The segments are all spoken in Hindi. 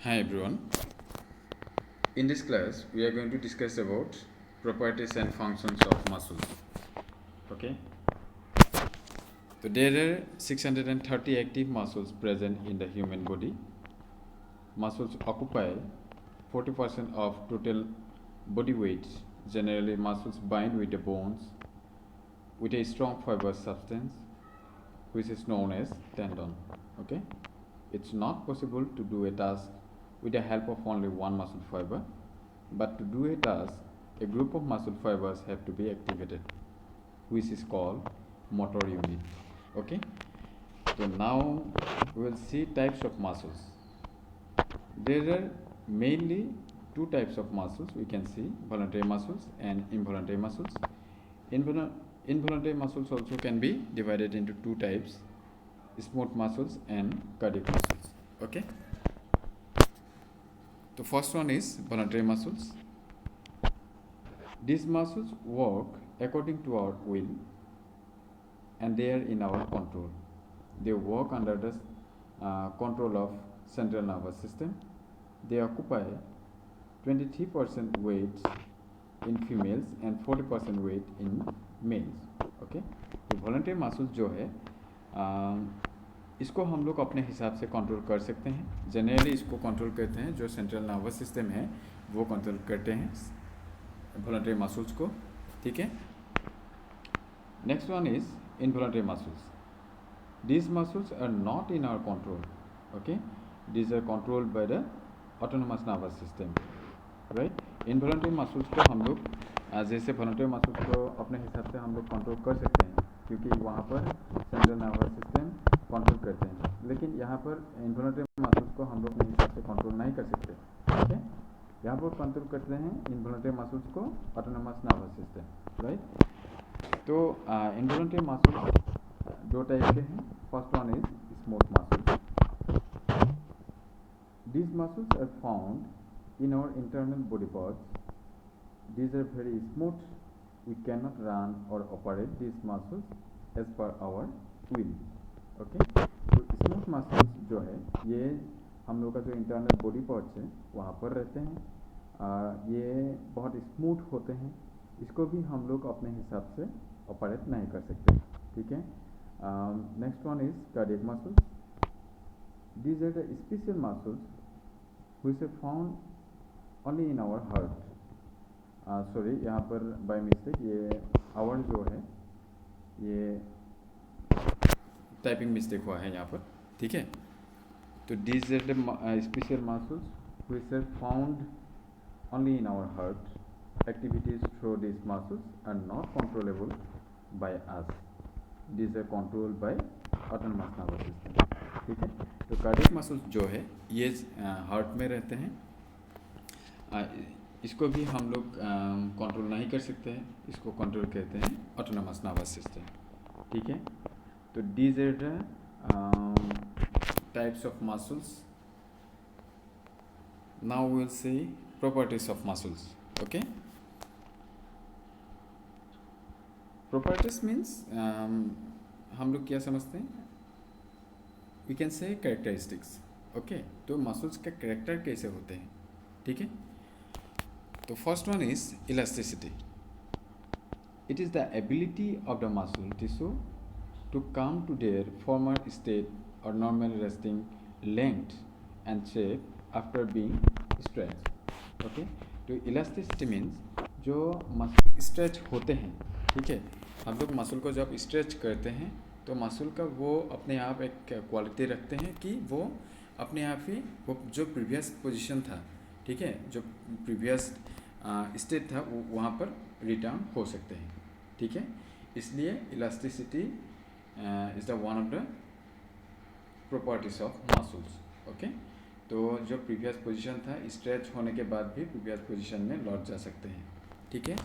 Hi everyone. In this class, we are going to discuss about properties and functions of muscles. Okay. So there are 630 active muscles present in the human body. Muscles occupy 40% of total body weight. Generally, muscles bind with the bones with a strong fibrous substance, which is known as tendon. Okay. It's not possible to do a task with the help of only one muscle fiber, but to do a task, a group of muscle fibers have to be activated, which is called motor unit. Okay. So now we will see types of muscles. There are mainly two types of muscles we can see: voluntary muscles and involuntary muscles. Involuntary muscles also can be divided into two types: smooth muscles and cardiac muscles. Okay. The first one is voluntary muscles. These muscles work according to our will and they are in our control. They work under the control of central nervous system. They occupy 23% weight in females and 40% weight in males. Okay. तो वॉलंटरी मसल्स जो है इसको हम लोग अपने हिसाब से कंट्रोल कर सकते हैं. जनरली इसको कंट्रोल करते हैं जो सेंट्रल नर्वस सिस्टम है वो कंट्रोल करते हैं वॉलंटरी मसल्स को. ठीक है. Next one is involuntary muscles. These muscles are not in our control. Okay. These are controlled by the autonomous nervous system. Right. Involuntary muscles को हम लोग जैसे voluntary muscles को अपने हिसाब से हम लोग कंट्रोल कर सकते हैं क्योंकि वहाँ पर सेंट्रल नर्वस सिस्टम कंट्रोल करते हैं. लेकिन यहाँ पर involuntary muscles को हम लोग अपने हिसाब से कंट्रोल नहीं कर सकते. ठीक है. यहाँ पर कंट्रोल करते हैं involuntary muscles को autonomous nervous system. Right. तो इनवॉलंटरी मसल्स दो टाइप के हैं. First one is smooth muscles. These muscles are found in our internal body parts. These are very smooth. We cannot run or operate these muscles as per our will. Okay. तो स्मूथ मसल्स जो है ये हम लोग का जो इंटरनल बॉडी पार्ट्स है वहाँ पर रहते हैं. ये बहुत स्मूथ होते हैं. इसको भी हम लोग अपने हिसाब से ऑपरेट नहीं कर सकते. ठीक है. Next one is cardiac muscles. These are the special muscles which are found only in our heart. Sorry यहाँ पर बाय मिस्टेक ये आवर जो है ये टाइपिंग मिस्टेक हुआ है यहाँ पर. ठीक है. तो these are the special muscles which are found only in our heart. Activities through these muscles are not controllable by us. These are controlled by autonomous nervous system. ठीक है. तो कार्डियक मसल्स जो है ये हार्ट में रहते हैं. इसको भी हम लोग कंट्रोल नहीं कर सकते हैं. इसको कंट्रोल करते हैं ऑटोनोमस नर्वस सिस्टम. ठीक है. तो these are the types of muscles. Now we will see properties of muscles. Okay. Properties means हम लोग क्या समझते हैं. We can say characteristics. Okay. तो मसल्स का कैरेक्टर कैसे होते हैं. ठीक है. तो first one is elasticity. It is the ability of the muscle tissue to come to their former state or normal resting length and shape after being stretched. Okay. तो इलास्टिसिटी मीन्स जो मसल स्ट्रेच होते हैं. ठीक है. हम लोग मसल को जब स्ट्रेच करते हैं तो मसल का वो अपने आप एक क्वालिटी रखते हैं कि वो अपने आप ही वो जो प्रीवियस पोजीशन था. ठीक है. जो प्रीवियस स्टेट था वो वहाँ पर रिटर्न हो सकते हैं. ठीक है. इसलिए elasticity is the one of the properties of muscles. Okay. तो जो प्रीवियस पोजीशन था स्ट्रेच होने के बाद भी प्रीवियस पोजीशन में लौट जा सकते हैं. ठीक है.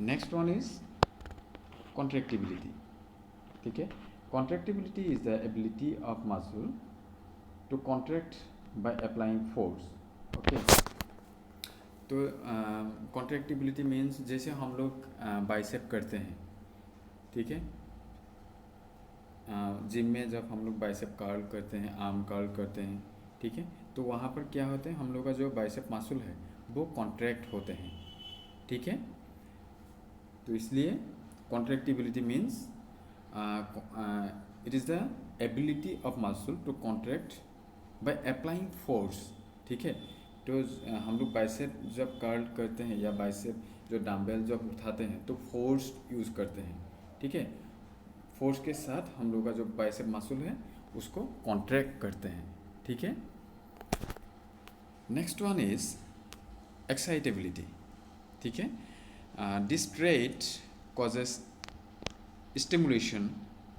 Next one is contractibility. ठीक है. Contractibility is the ability of muscle to contract by applying force. Okay. तो कॉन्ट्रैक्टिबिलिटी मीन्स जैसे हम लोग बाइसेप करते हैं. ठीक है. जिम में जब हम लोग बाइसेप कर्ल करते हैं, आर्म कर्ल करते हैं. ठीक है. तो वहाँ पर क्या होते हैं, हम लोग का जो बाइसेप मसल है वो कॉन्ट्रैक्ट होते हैं, ठीक है। तो इसलिए contractibility means it is the ability of muscle to contract by applying force, ठीक है। तो हम लोग बाइसेप जब कर्ल करते हैं या बाइसेप जो डंबल जब उठाते हैं तो फोर्स यूज़ करते हैं, ठीक है। फोर्स के साथ हम लोग का जो बाइसेप मसल है उसको कॉन्ट्रैक्ट करते हैं, ठीक है। नेक्स्ट वन इज एक्साइटेबिलिटी, ठीक है। This trait causes stimulation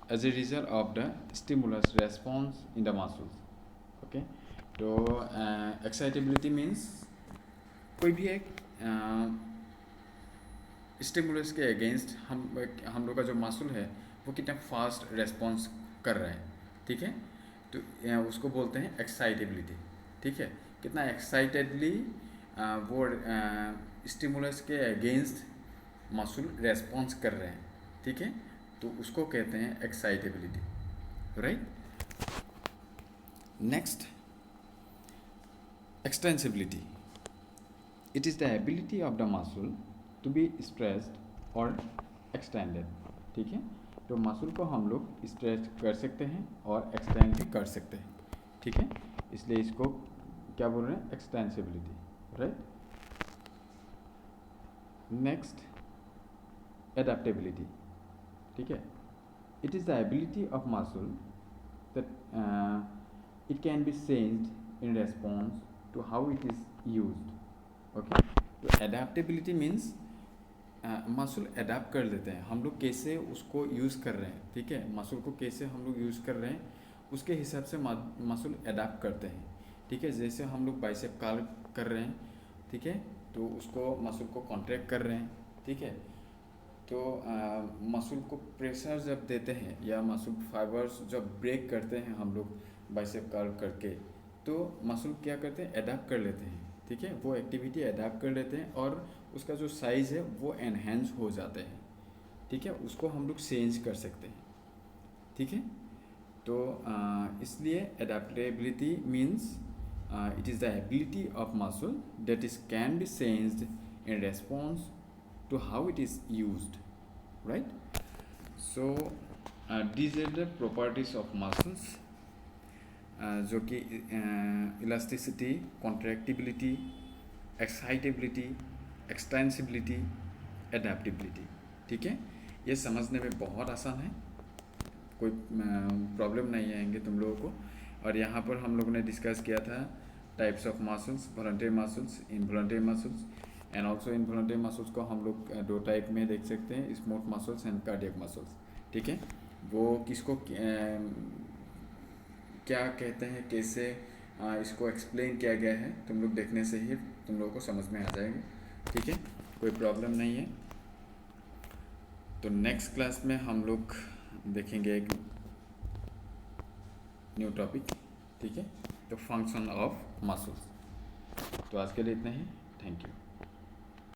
as a result of the stimulus response in the muscles, okay। तो एक्साइटेबिलिटी मीन्स कोई भी एक स्टिमुलस के अगेंस्ट हम लोग का जो मसल है वो कितना फास्ट रेस्पॉन्स कर रहा है, ठीक है। तो उसको बोलते हैं एक्साइटेबिलिटी, ठीक है। कितना एक्साइटेडली वो स्टिमुलस के अगेंस्ट मसल रेस्पॉन्स कर रहे हैं, ठीक है। तो उसको कहते हैं excitability, right. Next extensibility, it is the ability of the muscle to be stretched और एक्सटेंडेड, ठीक है। तो मसल को हम लोग स्ट्रेच कर सकते हैं और एक्सटेंड भी कर सकते हैं, ठीक है। इसलिए इसको क्या बोल रहे हैं, एक्सटेंसिबिलिटी, राइट। नेक्स्ट एडेप्टेबिलिटी, ठीक है। It is the ability of muscle that it can be changed in response to how it is used, okay. तो एडेप्टेबिलिटी मीन्स मसल अडेप्ट कर लेते हैं, हम लोग कैसे उसको यूज़ कर रहे हैं, ठीक है। मसल को कैसे हम लोग यूज़ कर रहे हैं उसके हिसाब से मसल अडेप्ट करते हैं, ठीक है। जैसे हम लोग बाइसेप कर्ल कर रहे हैं, ठीक है, तो उसको मसल को कॉन्ट्रैक्ट कर रहे हैं, ठीक है। तो मसल को प्रेशर जब देते हैं या मसल फाइबर्स जब ब्रेक करते हैं हम लोग बाइसेप कर्ल करके, तो मसल क्या करते हैं, अडेप्ट कर लेते हैं, ठीक है। वो एक्टिविटी अडेप्ट कर लेते हैं और उसका जो साइज़ है वो एनहेंस हो जाते हैं, ठीक है। उसको हम लोग चेंज कर सकते हैं, ठीक है। तो इसलिए adaptability means it is the ability of muscle that is can be changed in response to how it is used, right। So these are the properties of muscles, जो कि elasticity, contractibility, excitability, extensibility, adaptability, ठीक है। ये समझने में बहुत आसान है, कोई प्रॉब्लम नहीं आएंगे तुम लोगों को। और यहाँ पर हम लोगों ने डिस्कस किया था types of muscles, voluntary muscles, involuntary muscles and also involuntary muscles को हम लोग दो टाइप में देख सकते हैं, smooth muscles and cardiac muscles, ठीक है। वो किसको क्या कहते हैं, कैसे इसको एक्सप्लेन किया गया है, तुम लोग देखने से ही तुम लोगों को समझ में आ जाएंगे, ठीक है। कोई प्रॉब्लम नहीं है। तो नेक्स्ट क्लास में हम लोग देखेंगे एक न्यू टॉपिक, ठीक है। तो फंक्शन ऑफ मसल्स। तो आज के लिए इतना ही, थैंक यू।